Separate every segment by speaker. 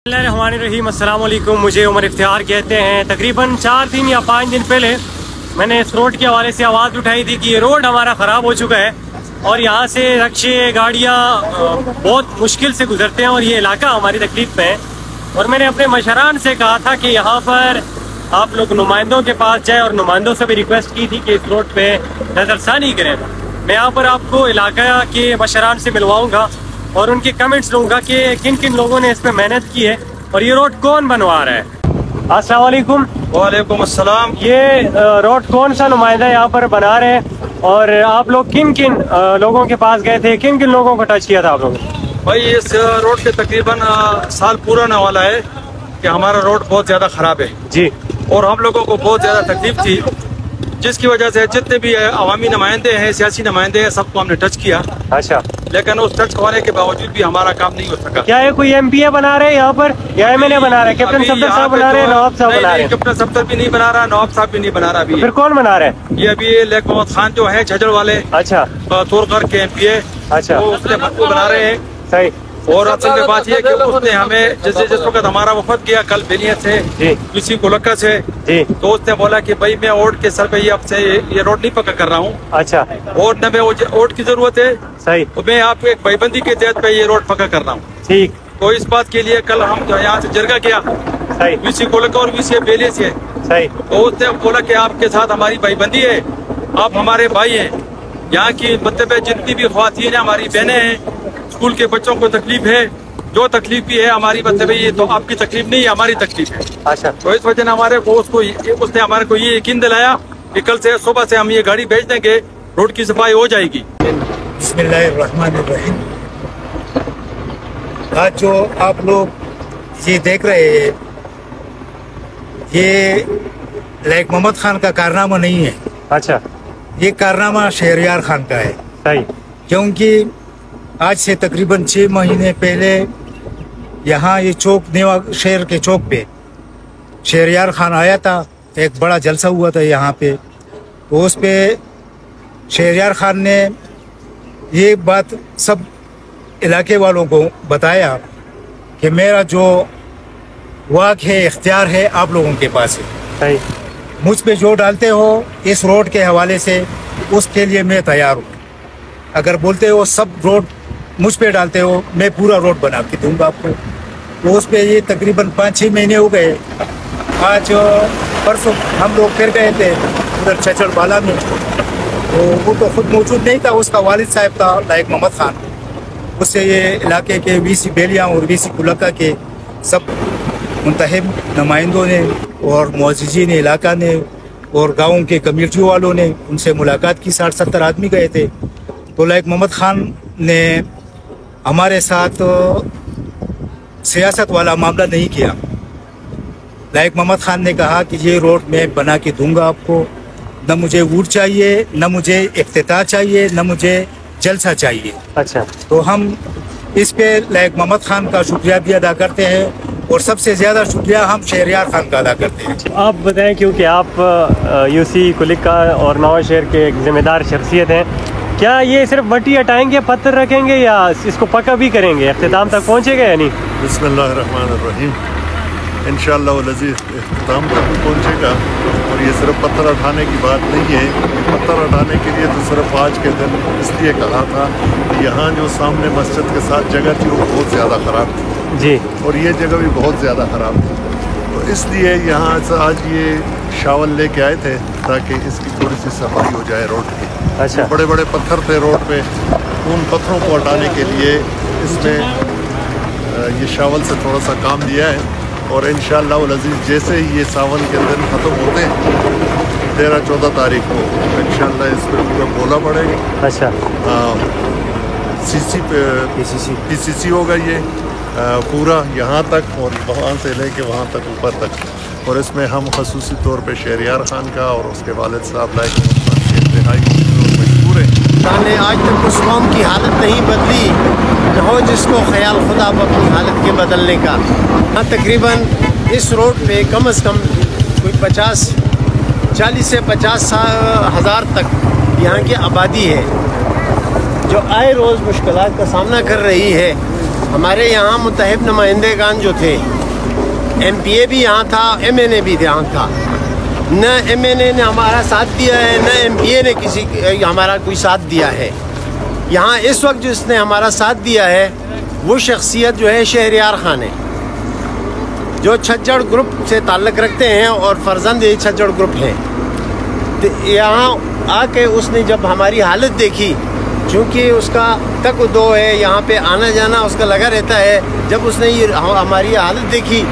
Speaker 1: बिस्मिल्लाहिर्रहमानिर्रहीम। अस्सलाम वालेकुम। मुझे उमर इफ्तिहार कहते हैं। तकरीबन 4 दिन या 5 दिन पहले मैंने इस रोड के हवाले से आवाज़ उठाई थी कि ये रोड हमारा ख़राब हो चुका है और यहाँ से रक्शे गाड़ियाँ बहुत मुश्किल से गुजरते हैं और ये इलाका हमारी तकलीफ में है। और मैंने अपने मशरान से कहा था कि यहाँ पर आप लोग नुमाइंदों के पास जाए और नुमाइंदों से भी रिक्वेस्ट की थी कि इस रोड पे नज़रसानी करें। मैं यहाँ पर आपको इलाका के मशरान से मिलवाऊँगा और उनके कमेंट्स लूँगा कि किन किन लोगों ने इस पे मेहनत की है और ये रोड कौन बनवा रहा है। अस्सलाम वालेकुम।
Speaker 2: वालेकुम अस्सलाम।
Speaker 1: ये रोड कौन सा नुमाइंदा यहाँ पर बना रहे हैं और आप लोग किन किन लोगों के पास गए थे, किन किन लोगों को टच किया था आप लोगों?
Speaker 2: भाई इस रोड के तकरीबन साल पूरा होने वाला है कि हमारा रोड बहुत ज़्यादा ख़राब है
Speaker 1: जी, और
Speaker 2: हम लोगों को बहुत ज़्यादा तकलीफ थी, जिसकी वजह से जितने भी अवामी नुमाइंदे हैं, सियासी नुमाइंदे हैं, सबको हमने टच किया।
Speaker 1: अच्छा,
Speaker 2: लेकिन उस टच होने के बावजूद भी हमारा काम नहीं हो सका।
Speaker 1: क्या ये कोई एमपीए बना रहे हैं यहाँ पर या एमएलए बना रहे हैं? कैप्टन सफदर साहब बना रहे हैं, नवाब साहब बना रहे हैं?
Speaker 2: कैप्टन सफदर भी नहीं बना रहा, नवाब साहब भी नहीं बना रहा। अभी
Speaker 1: फिर कौन बना रहे हैं?
Speaker 2: ये अभी लेक मोहम्मद खान जो है झज्जर वाले,
Speaker 1: अच्छा,
Speaker 2: तोड़कर के एमपीए,
Speaker 1: अच्छा,
Speaker 2: वो उसने बना रहे हैं।
Speaker 1: सही।
Speaker 2: और असल में बात यह है कि उसने हमें जैसे जिस वक्त हमारा वफद किया कल बेलिया से किसी गुलक्का से
Speaker 1: जी,
Speaker 2: तो उसने बोला कि भाई मैं ओट के सर पे ये रोड नहीं पक्का कर रहा हूँ। अच्छा, और न मैं ओट की जरूरत है, सही, तो मैं आपको एक भाईबंदी के तहत पे ये रोड पक्का कर रहा हूँ। ठीक, तो इस बात के लिए कल हम यहाँ से जरगा गया, सही, वीसी गुलक्का और वीसी बेलिया से, सही, तो उसने बोला कि आपके साथ हमारी भाईबंदी है, आप हमारे भाई हैं। यहाँ की मतलब जितनी भी ख्वातीन है हमारी बहनें हैं, स्कूल के बच्चों को तकलीफ है, जो तकलीफ भी है हमारी मतलब ये तो आपकी तकलीफ नहीं है, हमारी तकलीफ है। अच्छा, तो इस वजह से हमारे को उसने हमारे को ये यकीन दिलाया कि कल से सुबह से हम ये गाड़ी भेज देंगे, रोड की सफाई हो जाएगी।
Speaker 3: बिस्मिल्लाहिर्रहमानिर्रहीम। आज जो आप लोग ये देख रहे हैं, ये लाइक मोहम्मद खान का कारनामा नहीं है। अच्छा, ये कारनामा शहरयार खान का है। सही, क्योंकि आज से तकरीबन 6 महीने पहले यहाँ ये चौक नेवा शहर के चौक पे शहरयार खान आया था, एक बड़ा जलसा हुआ था यहाँ पे। तो उस पे शहरयार खान ने ये बात सब इलाके वालों को बताया कि मेरा जो वाक है, इख्तियार है, आप लोगों के पास है। मुझ पे जो डालते हो इस रोड के हवाले से, उसके लिए मैं तैयार हूँ। अगर बोलते हो सब रोड मुझ पे डालते हो, मैं पूरा रोड बना के दूंगा आपको। तो उस पे ये तकरीबन 5-6 महीने हो गए। आज परसों हम लोग फिर गए थे उधर चचड़ बाला में, तो वो तो खुद मौजूद नहीं था, उसका वालिद साहब था लाइक मोहम्मद खान। उससे ये इलाके के वीसी बेलिया और वीसी गुलक्का के सब मुंतहिब नुमाइंदों ने और मुअज़्ज़िज़ीन इलाका ने और गाँव के कमेटी वालों ने उनसे मुलाकात की। 60-70 आदमी गए थे। तो लाइक मोहम्मद खान ने हमारे साथ सियासत वाला मामला नहीं किया। लाइक मोहम्मद खान ने कहा कि ये रोड मैं बना के दूंगा आपको, न मुझे वोट चाहिए, न मुझे इफ्तिताह चाहिए, न मुझे जलसा चाहिए। अच्छा, तो हम इस पे लाइक मोहम्मद खान का शुक्रिया भी अदा करते हैं और सबसे ज़्यादा शुक्रिया हम शहरयार खान का अदा करते हैं।
Speaker 1: आप बताएं, क्योंकि आप यूसी गुलक्का और नवाज शहर के एक जिम्मेदार शख्सियत हैं, क्या ये सिर्फ मट्टी हटाएंगे, पत्थर रखेंगे या इसको पक्का भी करेंगे, इख्तिताम तक पहुँचेगा या नहीं?
Speaker 4: बिस्मिल्लाहिर्रहमानिर्रहीम। इंशाअल्लाह अज़ीज़ इख्तिताम तक भी पहुँचेगा। और ये सिर्फ पत्थर हटाने की बात नहीं है। पत्थर हटाने के लिए तो सिर्फ आज के दिन इसलिए कहा था कि यहाँ जो सामने मस्जिद के साथ जगह थी वो बहुत ज़्यादा ख़राब थी जी, और ये जगह भी बहुत ज़्यादा ख़राब थी। तो इसलिए यहाँ से आज ये शावल लेके आए थे ताकि इसकी थोड़ी सी सफाई हो जाए रोड की। अच्छा, बड़े बड़े पत्थर थे रोड पे, उन पत्थरों को हटाने के लिए इसमें ये शावल से थोड़ा सा काम लिया है। और इंशाअल्लाह अज़ीज़ जैसे ही ये सावन के दिन ख़त्म होते हैं 13-14 तारीख को इंशाअल्लाह इस पर पूरा बोला पड़ेगा। अच्छा, पीसीसी होगा ये पूरा यहाँ तक और वहाँ से लेके वहाँ तक ऊपर तक। और इसमें हम खसूसी तौर पे शहरयार खान का और उसके वालिद साहब लाइक मजबूर हैं।
Speaker 5: आज तक उस कौम की हालत नहीं बदली, न हो जिसको ख्याल खुदा अपनी हालत के बदलने का। हाँ, तकरीबन इस रोड पे कम से कम कोई 40 से 50 हज़ार तक यहाँ की आबादी है, जो आए रोज़ मुश्किलात का सामना कर रही है। ہمارے یہاں متحب نمائندگان جو تھے، ایم پی اے بھی یہاں تھا، ایم این اے بھی یہاں تھا، نہ ایم این اے نے ہمارا ساتھ دیا ہے، نہ ایم پی اے نے ہمارا کوئی ساتھ دیا ہے۔ یہاں اس وقت جس نے ہمارا ساتھ دیا ہے وہ شخصیت جو ہے شہریار خان ہے، جو چھجڑ گروپ سے تعلق رکھتے ہیں اور فرزند چھجڑ گروپ ہیں۔ یہاں آ کے اس نے جب ہماری حالت دیکھی، چونکہ اس کا تک و دو ہے، یہاں پہ آنا جانا اس کا لگا رہتا ہے، جب اس نے یہ ہماری حالت دیکھی،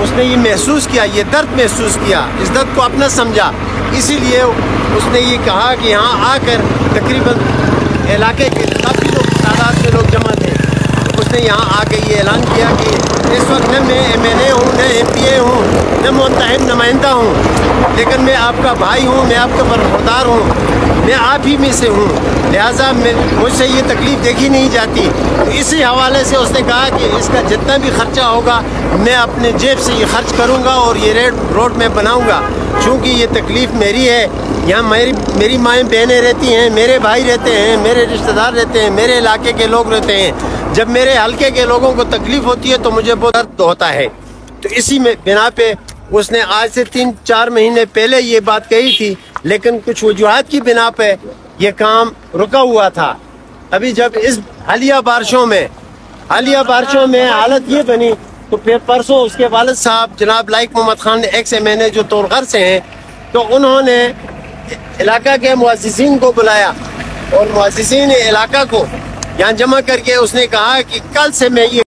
Speaker 5: اس نے یہ محسوس کیا، یہ درد محسوس کیا، اس درد کو اپنا سمجھا، اسی لیے اس نے یہ کہا کہ یہاں آ کر تقریباً علاقے کے کافی تعداد میں لوگ جمع تھے، اس نے یہاں آ کے یہ اعلان کیا کہ اس وقت نہ میں ایم این اے ہوں، نہ ایم پی اے ہوں، نہ متحب نمائندہ ہوں، لیکن میں آپ کا بھائی ہوں، میں آپ کا برخوردار ہوں، میں آپ ہی میں سے ہوں، لہٰذا مجھ سے یہ تکلیف دیکھی نہیں جاتی۔ تو اسی حوالے سے اس نے کہا کہ اس کا جتنا بھی خرچہ ہوگا میں اپنے جیب سے یہ خرچ کروں گا اور یہ روڈ میں بناؤں گا، چونکہ یہ تکلیف میری ہے، یہاں میری مائیں بہنیں رہتی ہیں، میرے بھائی رہتے ہیں، میرے رشتہ دار رہتے ہیں، میرے علاقے کے لوگ رہتے ہیں، جب میرے حلقے کے لوگوں کو تکلیف ہوتی ہے تو مجھے بہت درد ہوتا ہے۔ تو اسی میں بنا پہ اس نے آج سے 3-4 مہینے پہلے یہ بات کہی تھی، لیکن کچھ وجوہات کی بنا پہ یہ کام رکا ہوا تھا۔ ابھی جب اس حالیہ بارشوں میں حالت یہ بنی تو پھر پرسوں اس کے والد صاحب جناب لائق Muhammad Khan x M N اے جو طورغر سے ہیں، تو انہوں نے علاقہ کے مؤسسین کو بلایا اور مؤسسین علاقہ کو یہاں جمع کر کے اس نے کہا کہ کل سے میں یہ